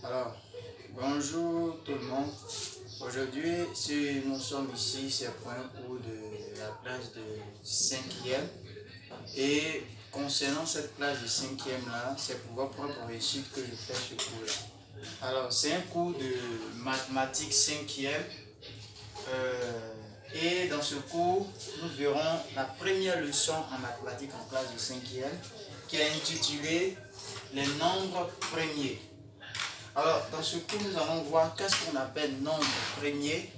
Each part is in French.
Alors, bonjour tout le monde. Aujourd'hui, si nous sommes ici, c'est pour un cours de la classe de 5e. Et concernant cette classe de 5e là, c'est pour votre propre réussite que je fais ce cours là. Alors, c'est un cours de mathématiques 5e. Et dans ce cours, nous verrons la première leçon en mathématiques en classe de 5e qui est intitulée les nombres premiers. Alors, dans ce cours, nous allons voir qu'est-ce qu'on appelle nombre premier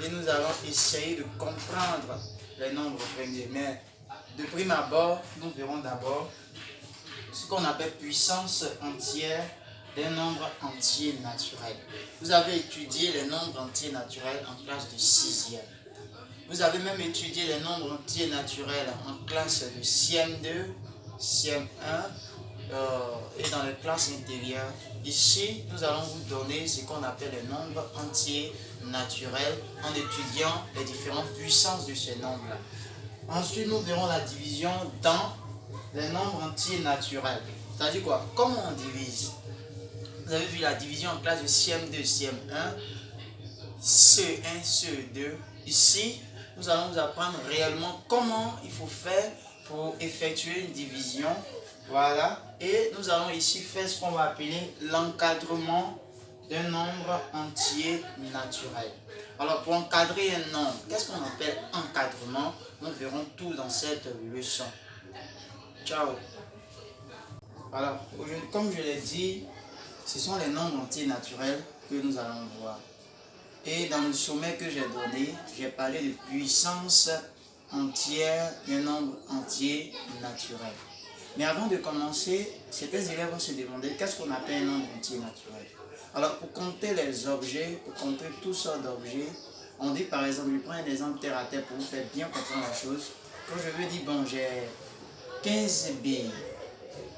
et nous allons essayer de comprendre les nombres premiers. Mais de prime abord, nous verrons d'abord ce qu'on appelle puissance entière d'un nombre entier naturel. Vous avez étudié les nombres entiers naturels en classe de 6e. Vous avez même étudié les nombres entiers naturels en classe de CM2, CM1 et dans les classes intérieures. Ici, nous allons vous donner ce qu'on appelle les nombres entiers naturels en étudiant les différentes puissances de ces nombres-là. Ensuite, nous verrons la division dans les nombres entiers naturels. C'est-à-dire quoi? Comment on divise? Vous avez vu la division en classe de CM2, CM1, CE1, CE2. Ici, nous allons vous apprendre réellement comment il faut faire pour effectuer une division. Voilà. Et nous allons ici faire ce qu'on va appeler l'encadrement d'un nombre entier naturel. Alors, pour encadrer un nombre, qu'est-ce qu'on appelle encadrement? Nous verrons tout dans cette leçon. Ciao. Alors, comme je l'ai dit, ce sont les nombres entiers naturels que nous allons voir. Et dans le sommet que j'ai donné, j'ai parlé de puissance entière d'un nombre entier naturel. Mais avant de commencer, certains élèves vont se demander qu'est-ce qu'on appelle un nombre entier naturel. Alors, pour compter les objets, pour compter toutes sortes d'objets, on dit par exemple, je prends un exemple terre à terre pour vous faire bien comprendre la chose. Quand je veux dire, bon, j'ai 15 billes,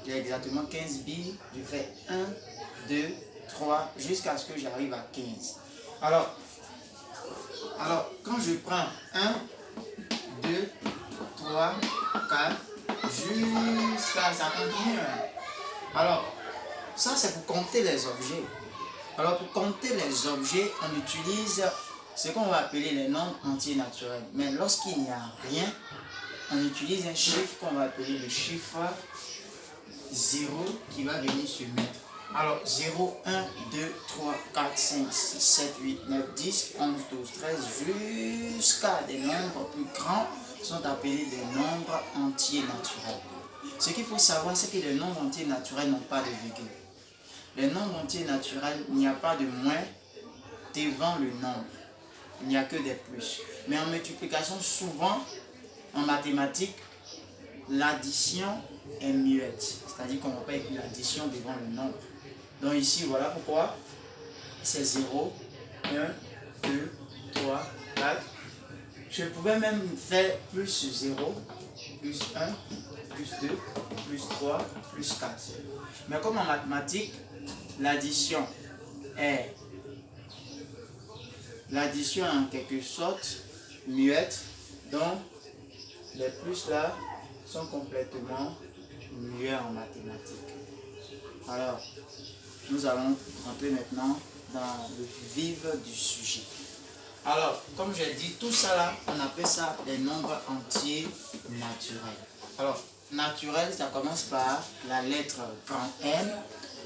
j'ai exactement 15 billes, je fais 1, 2, 3, jusqu'à ce que j'arrive à 15. Alors, quand je prends 1, 2, 3, 4, jusqu'à ça continue. Alors, ça c'est pour compter les objets. Alors, pour compter les objets, on utilise ce qu'on va appeler les nombres entiers naturels. Mais lorsqu'il n'y a rien, on utilise un chiffre qu'on va appeler le chiffre 0 qui va venir se mettre. Alors, 0, 1, 2, 3, 4, 5, 6, 7, 8, 9, 10, 11, 12, 13, jusqu'à des nombres plus grands sont appelés des nombres entiers naturels. Ce qu'il faut savoir, c'est que les nombres entiers naturels n'ont pas de virgule. Les nombres entiers naturels, il n'y a pas de moins devant le nombre. Il n'y a que des plus. Mais en multiplication, souvent, en mathématiques, l'addition est muette. C'est-à-dire qu'on ne va pas écrire l'addition devant le nombre. Donc ici, voilà pourquoi c'est 0, 1, 2, 3, 4. Je pouvais même faire plus 0, plus 1, plus 2, plus 3, plus 4. Mais comme en mathématiques, l'addition est en quelque sorte muette, donc les plus là sont complètement muets en mathématiques. Alors, nous allons rentrer maintenant dans le vif du sujet. Alors, comme j'ai dit, tout ça là, on appelle ça des nombres entiers naturels. Alors, naturel, ça commence par la lettre grand N.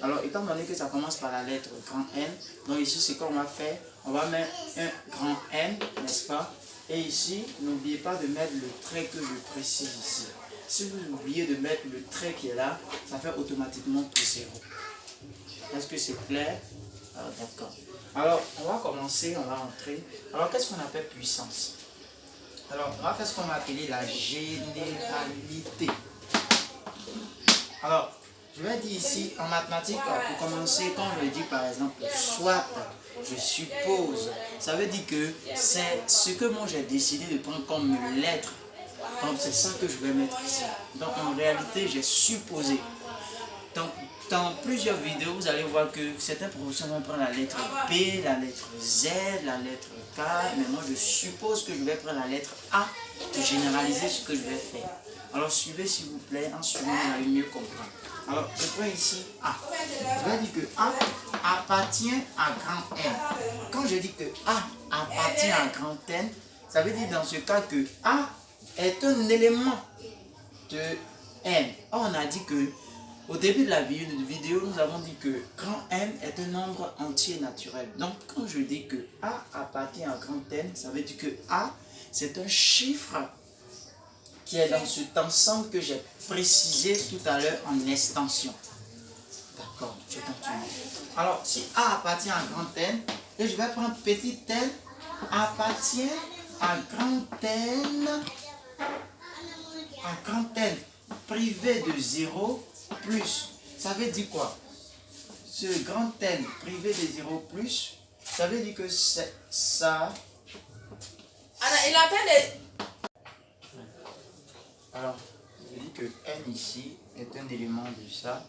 Alors, étant donné que ça commence par la lettre grand N, donc ici, ce qu'on va faire, on va mettre un grand N, n'est-ce pas? Et ici, n'oubliez pas de mettre le trait que je précise ici. Si vous oubliez de mettre le trait qui est là, ça fait automatiquement tout 0. Est-ce que c'est clair? D'accord. Alors, on va commencer, on va entrer. Alors, qu'est-ce qu'on appelle puissance? Alors, on va faire ce qu'on va appeler la généralité. Alors, je vais dire ici, en mathématiques, pour commencer, quand je dis par exemple, soit, je suppose, ça veut dire que c'est ce que moi j'ai décidé de prendre comme lettre. Donc, c'est ça que je vais mettre ici. Donc, en réalité, j'ai supposé. Donc, dans plusieurs vidéos, vous allez voir que certains professeurs vont prendre la lettre P, la lettre Z, la lettre K, mais moi je suppose que je vais prendre la lettre A pour généraliser ce que je vais faire. Alors suivez s'il vous plaît, en suivant vous allez mieux comprendre. Alors je prends ici A. Je vais dire que A appartient à grand N. Quand je dis que A appartient à grand N, ça veut dire dans ce cas que A est un élément de N. Or, on a dit que au début de la vidéo, nous avons dit que grand N est un nombre entier naturel. Donc, quand je dis que A appartient à grand N, ça veut dire que A, c'est un chiffre qui est dans cet ensemble que j'ai précisé tout à l'heure en extension. D'accord, je continue. Alors, si A appartient à grand N, et je vais prendre petit n appartient à grand N, privé de 0 plus. Ça veut dire quoi? Ce grand N privé de 0 plus, ça veut dire que c'est ça. Il appelle. Alors, je dis que N ici est un élément de ça.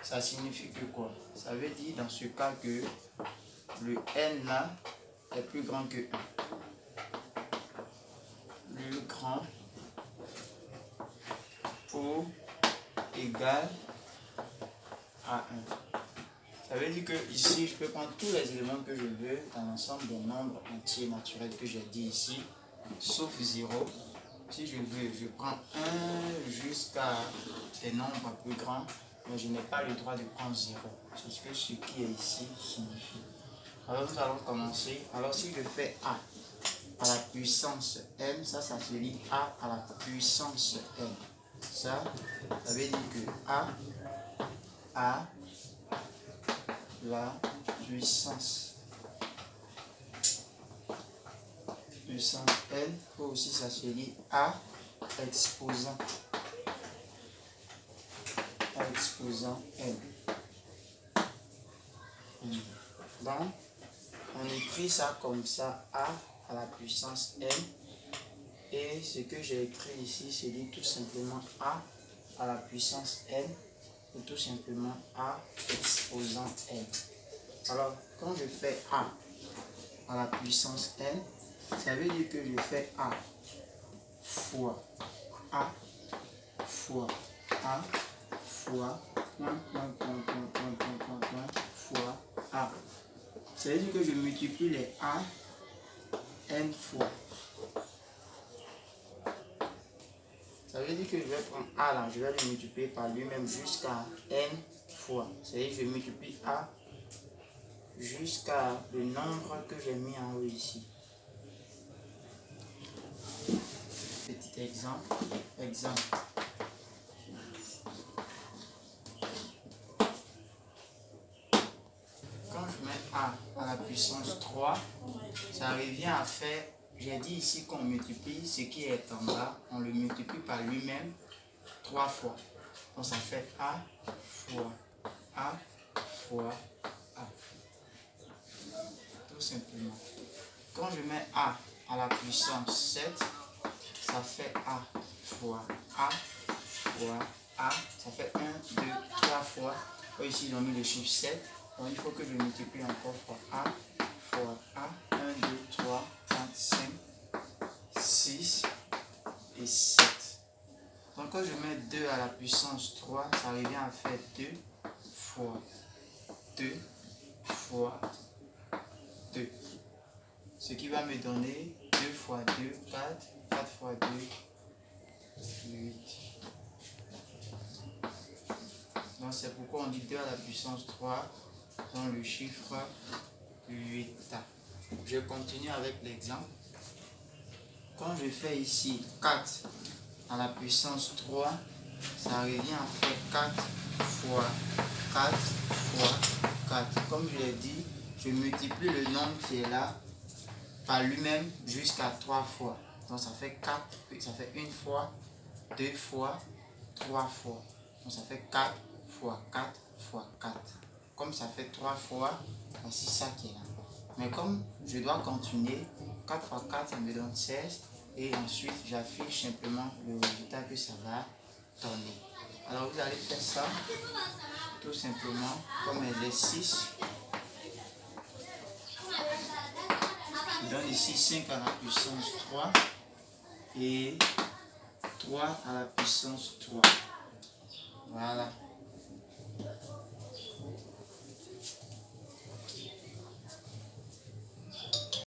Ça signifie que quoi? Ça veut dire dans ce cas que le N là est plus grand que 1. Le grand ou égal à 1. Ça veut dire que ici, je peux prendre tous les éléments que je veux dans l'ensemble des nombres entiers naturels que j'ai dit ici, sauf 0. Si je veux, je prends 1 jusqu'à des nombres plus grands, mais je n'ai pas le droit de prendre 0. C'est ce que ce qui est ici signifie. Alors nous allons commencer. Alors si je fais A à la puissance n, ça se lit A à la puissance n. Ça veut dire que A à la puissance n, ou aussi ça se lit A exposant n. Donc on écrit ça comme ça, A à la puissance n, et ce que j'ai écrit ici c'est dit tout simplement A à la puissance n, ou tout simplement A exposant n. Alors quand je fais A à la puissance n, ça veut dire que je fais A fois A fois A fois fois A. Ça veut dire que je multiplie les A n fois. Ça veut dire que je vais prendre A là, je vais le multiplier par lui-même jusqu'à n fois. C'est-à-dire que je multiplie A jusqu'à le nombre que j'ai mis en haut ici. Petit exemple. Quand je mets A à la puissance 3, ça revient à faire, j'ai dit ici qu'on multiplie ce qui est en bas, on le multiplie par lui-même 3 fois. Donc ça fait A fois A fois A. Tout simplement. Quand je mets A à la puissance 7, ça fait A fois A fois A. Ça fait 1, 2, 3 fois. Ici, ils ont mis le chiffre 7. Donc il faut que je multiplie encore fois A fois A. 1, 2, 3, 4, 5, 6 et 7. Donc quand je mets 2 à la puissance 3, ça revient à faire 2 fois 2 fois 2. Ce qui va me donner 2 fois 2, 4, 4 fois 2, 8. Donc c'est pourquoi on dit 2 à la puissance 3 dans le chiffre 8. Je continue avec l'exemple. Quand je fais ici 4 à la puissance 3, ça revient à faire 4 fois 4 fois 4. Comme je l'ai dit, je multiplie le nombre qui est là par lui-même jusqu'à 3 fois. Donc ça fait 4, ça fait 1 fois, 2 fois, 3 fois. Donc ça fait 4 fois 4 fois 4. Comme ça fait 3 fois, voici ça qui est là. Mais comme je dois continuer, 4 fois 4, ça me donne 16. Et ensuite, j'affiche simplement le résultat que ça va donner. Alors vous allez faire ça, tout simplement, comme exercice. Je donne ici 5 à la puissance 3 et 3 à la puissance 3. Voilà.